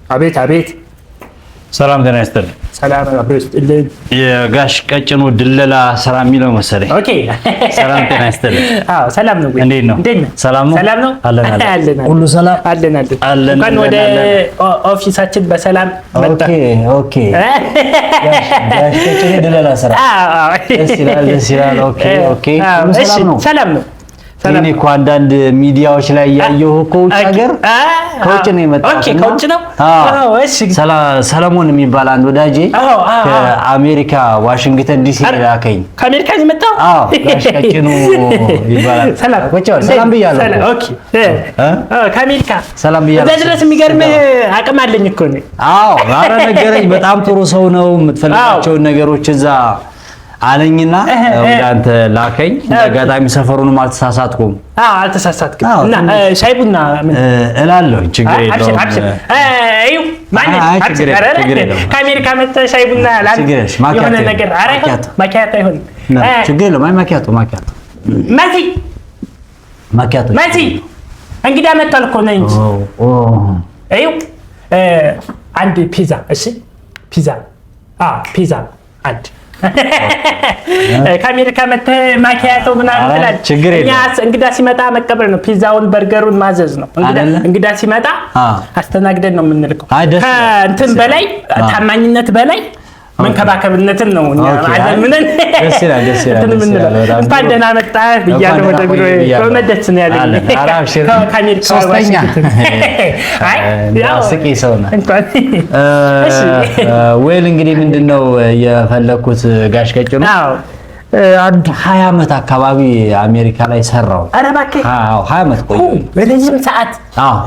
አቤት አቤት። ሰላም ጤና ይስጥልኝ። ሰላም አብሮ ይስጥልኝ። የጋሽ ቀጭኑ ድለላ ስራ የሚለው መሰለኝ። ኦኬ። ሰላም ጤና ይስጥልኝ። አዎ ሰላም ነው። እንዴት ነው? ሰላም ነው? አለን አለን። ሁሉ ሰላም አለን። እንኳን ወደ ኦፊሳችን በሰላም መጣ። ኦኬ። ጋሽ ቀጭኑ ድለላ ስራ ደስ ይላል። ኦኬ። ሁሉ ሰላም ነው? ሰላም ነው። እኔ እኮ አንዳንድ ሚዲያዎች ላይ ያየሁ እኮ ውጭ ሀገር ከውጭ ነው የመጣው። ኦኬ ከውጭ ነው? አዎ እሺ። ሰለሞን የሚባል አንድ ወዳጄ ከአሜሪካ ዋሽንግተን ዲሲ ላከኝ። ከአሜሪካ ነው የመጣው? አዎ ጋሽ ቀጭኑ ይባላል። ሰላም ብያለሁ። ኦኬ ከአሜሪካ ሰላም ብያለሁ። እዛ ድረስ የሚገርምህ አቅም አለኝ እኮ ነው። አዎ ኧረ ነገረኝ። በጣም ጥሩ ሰው ነው። የምትፈልጋቸውን ነገሮች እዛ አለኝና ወደ አንተ ላከኝ። አጋጣሚ ሰፈሩንም አልተሳሳትኩም። አልተሳሳትኩም። እና ሻይ ቡና ምን እላለሁ። ችግር የለውም። አዩ ማለት ችግር የለውም። ከአሜሪካ መጥተህ ሻይ ቡና የሆነ ነገር ማኪያቶ አይሆን ችግር የለውም። አይ ማኪያቶ መሲ እንግዳ መጥቷል እኮ ነው እንጂ አዩ አንድ ፒዛ። እሺ ፒዛ አንድ ከአሜሪካ መጥተህ ማኪያቶ ምናምን ትላለህ። እኛ እንግዳ ሲመጣ መቀበል ነው። ፒዛውን በርገሩን ማዘዝ ነው። እንግዳ ሲመጣ አስተናግደን ነው የምንልከው። ከእንትን በላይ ታማኝነት በላይ መንከባከብነትን ነው። ደስ ይላል። እንኳን ደህና መጣህ ብያለሁ ወደ ቢሮ። በመደስ ነው ያለኝ ከአሜሪካ ስቂ ሰው ነው። ወይል እንግዲህ ምንድነው የፈለኩት ጋሽ ቀጭኑ አንድ 20 ዓመት አካባቢ አሜሪካ ላይ ሰራው። ኧረ እባክህ 20 ዓመት ቆየሁ። ረጅም ሰዓት።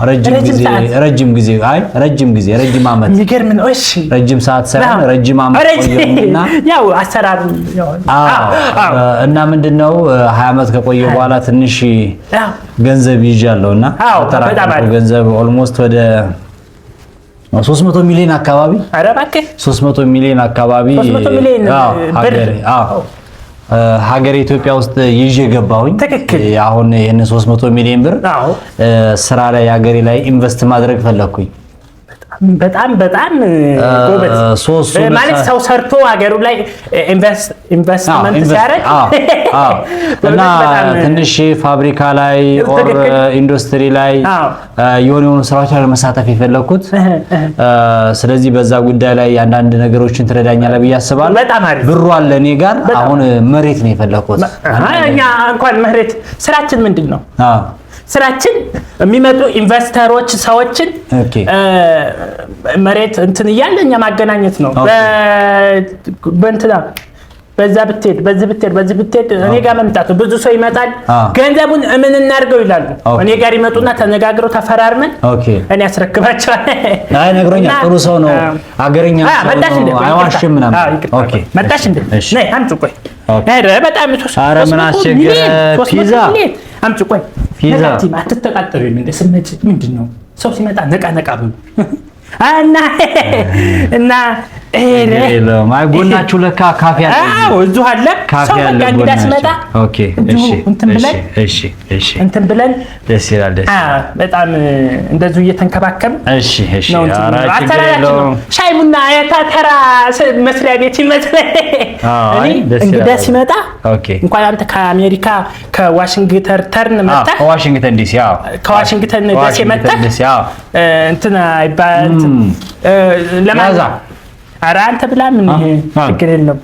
ረጅም ዓመት ይገርም ነው። እሺ ረጅም ሰዓት ሳይሆን ረጅም ዓመት ቆየሁና ያው አሰራሩ እና ምንድነው 20 ዓመት ከቆየሁ በኋላ ትንሽ ገንዘብ ይዣለሁና ተራቀቀው ገንዘብ ኦልሞስት ወደ 300 ሚሊዮን አካባቢ። ኧረ እባክህ 300 ሚሊዮን አካባቢ 300 ሚሊዮን ብር ሀገር ኢትዮጵያ ውስጥ ይዤ ገባሁኝ። ትክክል። አሁን ይሄን 300 ሚሊዮን ብር ስራ ላይ ሀገሬ ላይ ኢንቨስት ማድረግ ፈለኩኝ። በጣም ጎበዝ ማለት ሰው ሰርቶ ሀገሩ ላይ ኢንቨስትመንት ሲያደርግ እና ትንሽ ፋብሪካ ላይ ኦር ኢንዱስትሪ ላይ የሆኑ ስራዎች ላይ መሳተፍ የፈለኩት። ስለዚህ በዛ ጉዳይ ላይ አንዳንድ ነገሮችን ትረዳኛለህ ብዬ አስባለሁ። ብሩ አለ እኔ ጋር። አሁን መሬት ነው የፈለኩት። እኛ እንኳን መሬት ስራችን ምንድን ነው? ስራችን የሚመጡ ኢንቨስተሮች ሰዎችን መሬት እንትን እያለ እኛ ማገናኘት ነው። በእንትና በዛ ብትሄድ በዚህ ብትሄድ እኔ ጋር መምጣት ብዙ ሰው ይመጣል። ገንዘቡን ምን እናድርገው ይላሉ። እኔ ጋር ይመጡና ተነጋግረው ተፈራርመን እኔ አስረክባቸዋለሁ። አይ ነግሮኛል። ጥሩ ሰው ነው። አገረኛ ሰው ነው። አይዋሽም ምናምን። ኦኬ መጣሽ እንዴ? ነይ አምጪ። ቆይ ኧረ በጣም ኧረ ምን አስቸገረ? ፒዛ አምጪ። ቆይ ፒዛ አትተቃጠሩ። ስመጭ ምንድነው ሰው ሲመጣ ነቃ ብሉ እና ጎናችሁ ለካ ካፌ አለ። እዚሁ አለ። ሰው በቃ እንግዳ ሲመጣ ኦኬ እሺ እንትን ብለን ደስ ይላል። በጣም እንደዚሁ እየተንከባከብን ነው። ሻይ ቡና ተራ መስሪያ ቤት ይመስላል። እንግዳ ሲመጣ እንኳን አንተ ከአሜሪካ ከዋሽንግተን መጣ። ከዋሽንግተን ዲሲ መጣ። እንትን አይባል ለማዛ ኧረ አንተ ብላ ምን ችግር የለውም።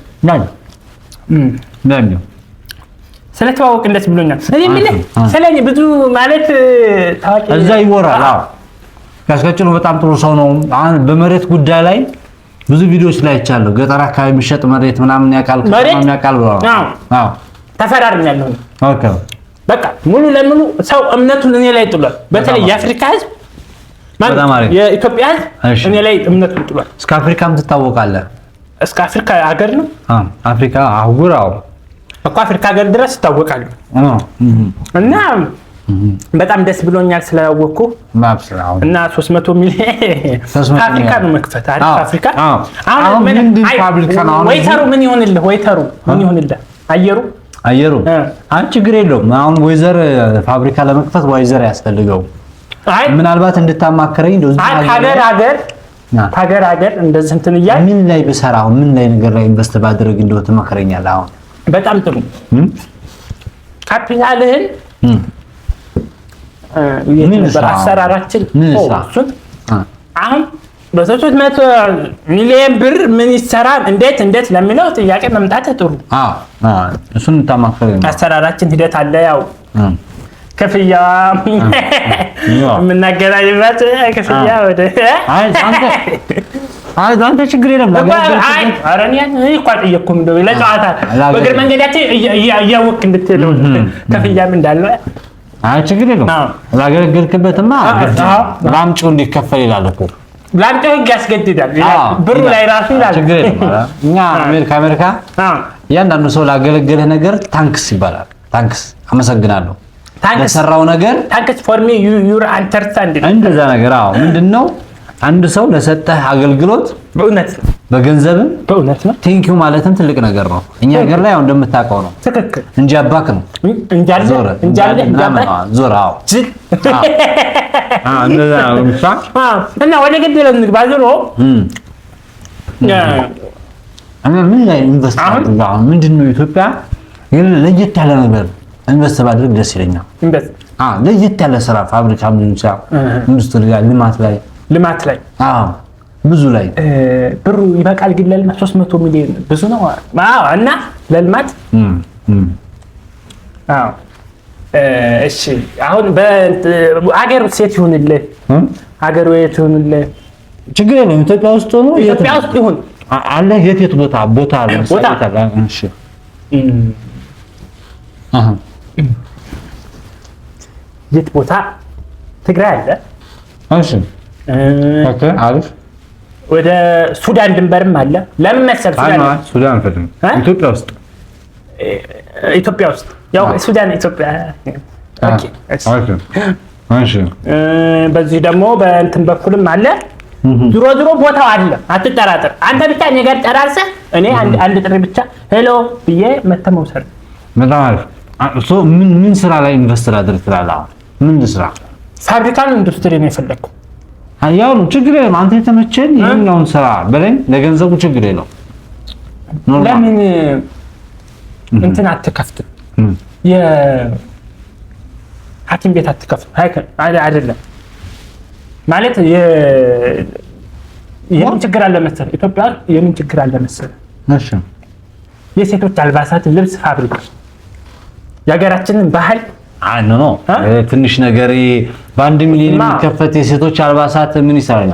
ስለተዋወቅ እንደት ብሎኛል። እኔ የምልህ ስለኔ ብዙ ማለት ታዋቂ እዛ ይወራል። ጋሽ ቀጭኑ በጣም ጥሩ ሰው ነው። አሁን በመሬት ጉዳይ ላይ ብዙ ቪዲዮዎች ላይ አይቻለሁ። ገጠር አካባቢ የሚሸጥ መሬት ምናምን ያውቃል ብለዋል። ተፈራርሚያለሁ። ኦኬ በቃ ሙሉ ለሙሉ ሰው እምነቱን እኔ ላይ ጥሏል። በተለይ የአፍሪካ ህዝብ የኢትዮጵያ ህዝብ እኔ ላይ እምነቱን ጥሏል። እስከ አፍሪካም ትታወቃለህ። እስከ አፍሪካ ሀገር ነው። አፍሪካ አህጉር እኮ አፍሪካ ሀገር ድረስ ይታወቃሉ። እና በጣም ደስ ብሎኛል ስላወቅኩ። እና 300 ሚሊዮን አፍሪካ ነው መክፈት አይደል? አፍሪካ አሁን ምን ፋብሪካ ነው? ወይተሩ ምን ይሆንልህ? አየሩ አንቺ ችግር የለውም። አሁን ወይዘር ፋብሪካ ለመክፈት ወይዘር ያስፈልገው። ምናልባት እንድታማከረኝ ሀገር ሀገር እንደዚህ እንትን እያለ ምን ላይ ብሰራ አሁን ምን ላይ ነገር ላይ ኢንቨስት ባደረግ እንደው ትመክረኛለህ? አሁን በጣም ጥሩ ካፒታልህን አሰራራችን እሱን አሁን በ300 ሚሊዮን ብር ምን ይሰራል እንዴት ለሚለው ጥያቄ መምጣት ጥሩ። እሱን ታማክረኝ። አሰራራችን ሂደት አለ ያው ክፍያ የምናገናኝበት ክፍያ ወደ አንተ ችግር የለም። እየኩም እንደው ለጨዋታ በእግር መንገዳችን እያወቅህ እንድትሄድ ክፍያም እንዳለ ችግር የለም። ላገለገልክበትማ ላምጪው እንዲከፈል ይላል እኮ ላምጪው ህግ ያስገድዳል። ብሩ ላይ ራሱ ይላል። ችግር የለም። እኛ አሜሪካ እያንዳንዱ ሰው ላገለገለህ ነገር ታንክስ ይባላል። ታንክስ አመሰግናለሁ ለሰራው ነገር ታንክስ ፎር ሚ ዩር አንደርስታንዲንግ እንደዛ ነገር። ምንድነው አንድ ሰው ለሰጠህ አገልግሎት በእውነት በገንዘብም በእውነት ነው ቴንኪው ማለትም ትልቅ ነገር ነው። እኛ ሀገር ላይ አሁን እንደምታውቀው ነው። ትክክል እንጂ አባክ ነው እንጃለ ዞር እንደዛ ነው ብቻ እና ወደ ገደለ እንግባ። ዞሮ ምን ላይ ኢንቨስት አሁን ምንድነው ኢትዮጵያ ግን ለየት ያለ ነገር ኢንቨስት ባድርግ ደስ ይለኛል። ለየት ያለ ስራ ፋብሪካ ምን ይችላል ኢንዱስትሪ ላይ ልማት ላይ ብዙ ላይ ብሩ ይበቃል። ግን ለልማት 300 ሚሊዮን ብዙ ነው። እና ለልማት እሺ አሁን በአገር ሴት ይሁንልህ ሀገር ወይት ይሁንልህ ችግር የለም። ኢትዮጵያ ውስጥ ሆኖ ኢትዮጵያ ውስጥ ይሁን አለ የት ቦታ አለ እሺ የት ቦታ ትግራይ አለ። እሺ ኦኬ አሪፍ። ወደ ሱዳን ድንበርም አለ። ለምን መሰል ሱዳን ፈድም ኢትዮጵያ ውስጥ ያው ሱዳን ኢትዮጵያ ኦኬ እሺ በዚህ ደግሞ በእንትን በኩልም አለ። ድሮ ቦታው አለ አትጠራጠር። አንተ ብቻ ነገር ጠራርሰህ እኔ አንድ ጥሪ ብቻ ሄሎ ብዬ መተመውሰድ በጣም አሪፍ። ምን ስራ ላይ ኢንቨስት ላድርግ ትላለህ? ምን ስራ? ፋብሪካን ኢንዱስትሪ ነው የፈለግኩ። ያው ነው ችግር የለም። አንተ የተመቸን ይሄኛውን ስራ በለኝ። ለገንዘቡ ችግር የለው። ለምን እንትን አትከፍትም? የሐኪም ቤት አትከፍትም? አይደለም ማለት የምን ችግር አለ መሰለህ? ኢትዮጵያ የምን ችግር አለ መሰለህ? እሺ የሴቶች አልባሳት ልብስ ፋብሪካ የሀገራችንን ባህል ኖ ትንሽ ነገር በ1 ሚሊዮን የሚከፈት የሴቶች አልባሳት ምን ይሰራል?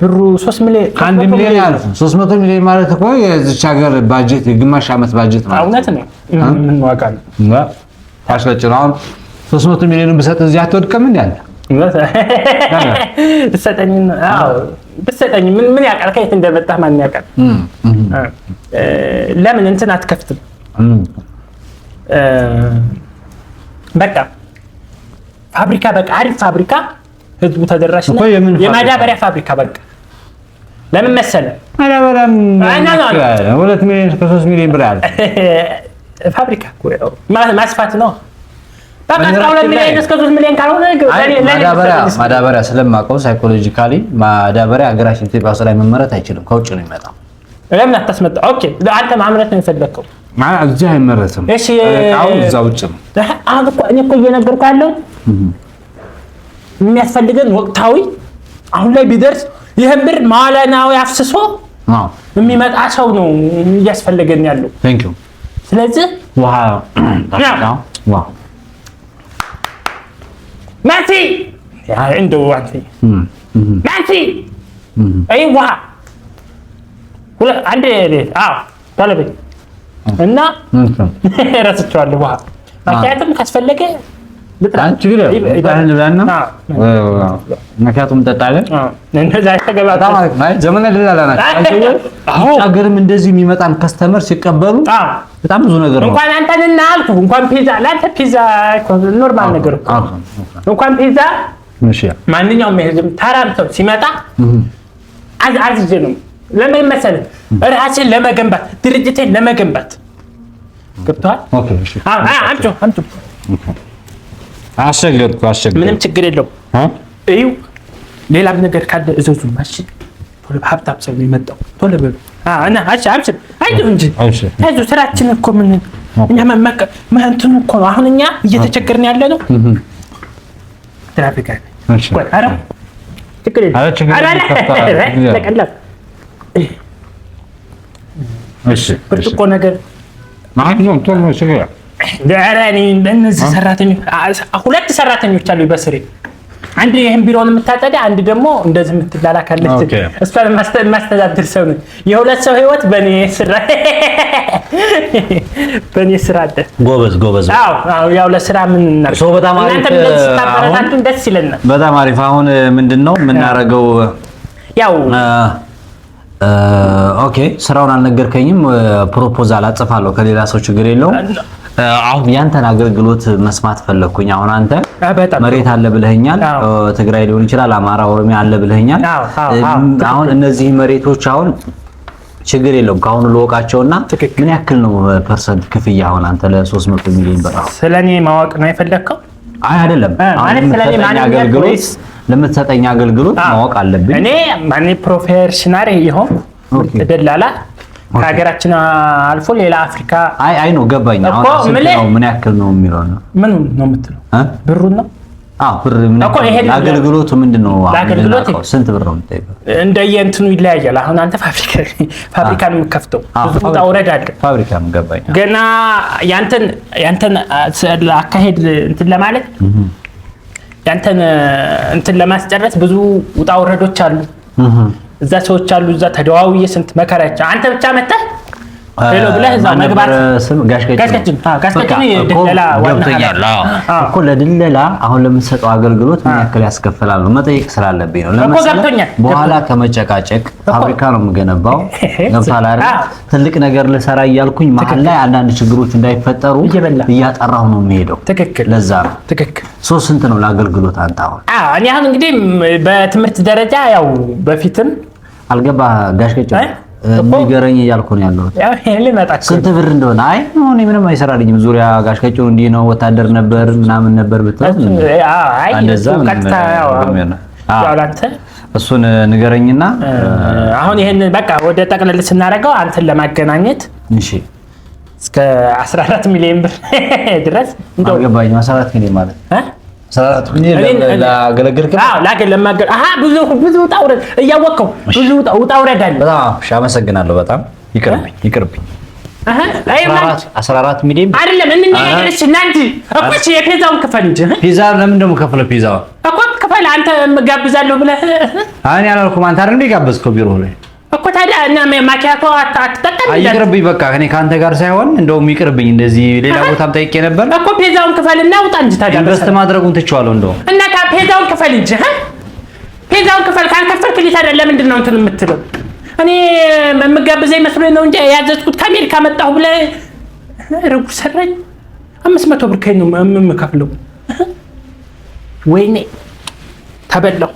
ብሩ 3 ሚሊዮን 1 ሚሊዮን ያልፍ 300 ሚሊዮን ማለት እኮ የዚች ሀገር ባጀት የግማሽ ዓመት ባጀት ማለት እውነት ነው። ምን ዋጋ ነው ታስለጭ ነው። 300 ሚሊዮን ብሰጥ እዚህ አትወድቅም እንዴ? አለ ብትሰጠኝ ምን ያውቃል? ከየት እንደመጣህ ማን ያውቃል? ለምን እንትን አትከፍትም? በቃ ፋብሪካ በቃ አሪፍ ፋብሪካ ህዝቡ ተደራሽ ነው። የማዳበሪያ ፋብሪካ በቃ ለምን መሰለህ? ማዳበሪያም 2 ሚሊዮን እስከ 3 ሚሊዮን ብር አለ ፋብሪካ ማስፋት ነው። በቃ 12 ሚሊዮን እስከ 3 ሚሊዮን ካልሆነ ማዳበሪያ ስለማውቀው ሳይኮሎጂካሊ ማዳበሪያ ሀገራችን ኢትዮጵያ ውስጥ ላይ መመረት አይችልም፣ ከውጭ ነው የሚመጣው። ለምን አታስመጣ? ኦኬ አንተ ማምረት ነው የፈለከው። እዚህ አይመረትም። እሺ አሁን እዛ ውጭ ነው። አሁን እኔ እኮ እየነገርኩህ ያለው የሚያስፈልገን ወቅታዊ አሁን ላይ ቢደርስ ይሄን ብር ማለናዊ አፍስሶ የሚመጣ ሰው ነው እያስፈልገን ያለው። ቴንክ ዩ። ስለዚህ ማቲ እንደው አንተ ማቲ ውሃ አንዴ ባለቤት እና ረስቼዋለሁ ውሃ ምክንያቱም ካስፈለገ ምክንያቱም እንጠጣለን። ሀገርም እንደዚህ የሚመጣን ከስተመር ሲቀበሉ በጣም ብዙ ነገር ነው። እንኳን አንተንና አልኩህ እንኳን ፒዛ ለአንተ ፒዛ ኖርማል ነገር እንኳን ፒዛ ማንኛውም የህዝብ ተራም ሰው ሲመጣ አዝዤ ነው። ለምን መሰለህ? ራሴን ለመገንባት ድርጅቴን ለመገንባት ገብቶሃል? አምጪው አስቸገርኩ። ምንም ችግር የለውም። እዩ ሌላም ነገር ካለ እዘዙ። ማሽ ቶሎ ሀብታም ሰው ነው የመጣው ቶሎ በሉ እና አብሽር አይዞህ እንጂ አይዞህ ስራችን እኮ ምን እኛ እንትኑ እኮ ነው አሁን እኛ እየተቸገርን ያለ ነው ትራፊክ አረ ችግር የለም ብርጭቆ ነገር ማንኛውም ቶሎ ነው ችግር ለአራኒ እነዚህ ሰራተኞች ሁለት ሰራተኞች አሉ በስሬ አንድ ይሄን ቢሮውን የምታጠዳ አንድ ደግሞ እንደዚህ የምትላላካለች እሷን ማስተዳደር ሰው ነው የሁለት ሰው ህይወት በኔ ስራ አለ ጎበዝ አዎ ያው ለስራ ምን ሰው በጣም አሪፍ ታበረታቱን ደስ ይለናል በጣም አሪፍ አሁን ምንድነው የምናረገው ያው ኦኬ ስራውን አልነገርከኝም ፕሮፖዛል አጽፋለሁ ከሌላ ሰው ችግር የለውም አሁን ያንተን አገልግሎት መስማት ፈለኩኝ አሁን አንተ መሬት አለ ብለኸኛል ትግራይ ሊሆን ይችላል አማራ ኦሮሚያ አለ ብለኸኛል አሁን እነዚህ መሬቶች አሁን ችግር የለውም ካሁን ለወቃቸውና ምን ያክል ነው ፐርሰንት ክፍያ አሁን አንተ ለ300 ሚሊዮን ብር ስለኔ ማወቅ ነው የፈለከው አይ አይደለም አሁን ስለኔ አገልግሎት ለምትሰጠኝ አገልግሎት ማወቅ አለብኝ እኔ ፕሮፌሽናል ይሆን ደላላ ከሀገራችን አልፎ ሌላ አፍሪካ አይ ነው ገባኝ አሁን ምን ያክል ነው የሚለው ነው ምን ነው የምትለው ብሩን ነው ብር ምን አገልግሎቱ ምንድነው አገልግሎቱ ስንት ብር ነው የምትጠይቀው እንደየእንትኑ ይለያያል አሁን አንተ ፋብሪካን የምከፍተው ብዙ ታውረድ አለ ፋብሪካም ገባኝ ገና ያንተን አካሄድ እንትን ለማለት ያንተን እንትን ለማስጨረስ ብዙ ውጣ ወረዶች አሉ እዛ ሰዎች አሉ እዛ ተደዋውዬ ስንት መከራቸው አንተ ብቻ መጣህ ሄሎ ብለህ እዛ መግባት ጋሽከችን ድለላ ገብቶኛል እኮ ለድለላ አሁን ለምትሰጠው አገልግሎት ምን ያክል ያስከፍላል ነው መጠየቅ ስላለብኝ ነው ለምሳሌ በኋላ ከመጨቃጨቅ ፋብሪካ ነው የምገነባው ገብቷል አይደል ትልቅ ነገር ልሰራ እያልኩኝ መሀል ላይ አንዳንድ ችግሮች እንዳይፈጠሩ እያጠራሁ ነው የሚሄደው ትክክል ለዛ ነው ትክክል ስንት ነው ለአገልግሎት አንተ አሁን እኔ አሁን እንግዲህ በትምህርት ደረጃ ያው በፊትም አልገባ ጋሽከችን የሚገረኝ እያልኩ ነው ያለው ያው ይሄን ልመጣክ ስንት ብር እንደሆነ አይ ሆነ ምንም አይሰራልኝም ዙሪያ ጋሽከጭው እንዲህ ነው ወታደር ነበር ምናምን ነበር ብትል አይ እንደዛ ቀጥታ ያው አንተ እሱን ንገረኝና አሁን ይሄን በቃ ወደ ጠቅለል ስናደርገው አንተን ለማገናኘት እሺ እስከ 14 ሚሊዮን ብር ድረስ እንደው ገባኝ 14 ሚሊዮን ማለት ሰራት ምን ላገለግልክ ለማገል ብዙ ጣውረድ እያወቀው ብዙ ጣውረድ አለ በጣም አመሰግናለሁ በጣም ይቅርብኝ 14 ሚሊዮን አይደለም እንነጋገርሽ እናንተ እኮ የፔዛውን ክፈል እንጂ ፔዛ ለምን ደሞ ከፈለ ፔዛው እኮ ክፈል አንተ መጋብዛለሁ ብለህ አይ ያላልኩም አንተ አይደል የሚጋብዝከው ቢሮ ላይ እኮ ታዲያ እና ማኪያቶ አትጠቀም ይቅርብኝ በቃ እኔ ካንተ ጋር ሳይሆን እንደውም ይቅርብኝ እንደዚህ ሌላ ቦታም ጠይቄ ነበር እኮ ፔዛውን ክፈልና ውጣ እንጂ ታዲያ ኢንቨስት ማድረጉን ትችዋለሁ እንደውም እና ፔዛውን ክፈል እንጂ ፔዛውን ክፈል ካልከፈልክ ሊታደለ ለምንድን ነው እንትን የምትለው እኔ መጋብዘኝ መስሎኝ ነው እንጂ ያዘዝኩት ከአሜሪካ መጣሁ ብለህ ረጉ ሰራኝ 500 ብር ከኝ ነው የምከፍለው ወይኔ ተበላው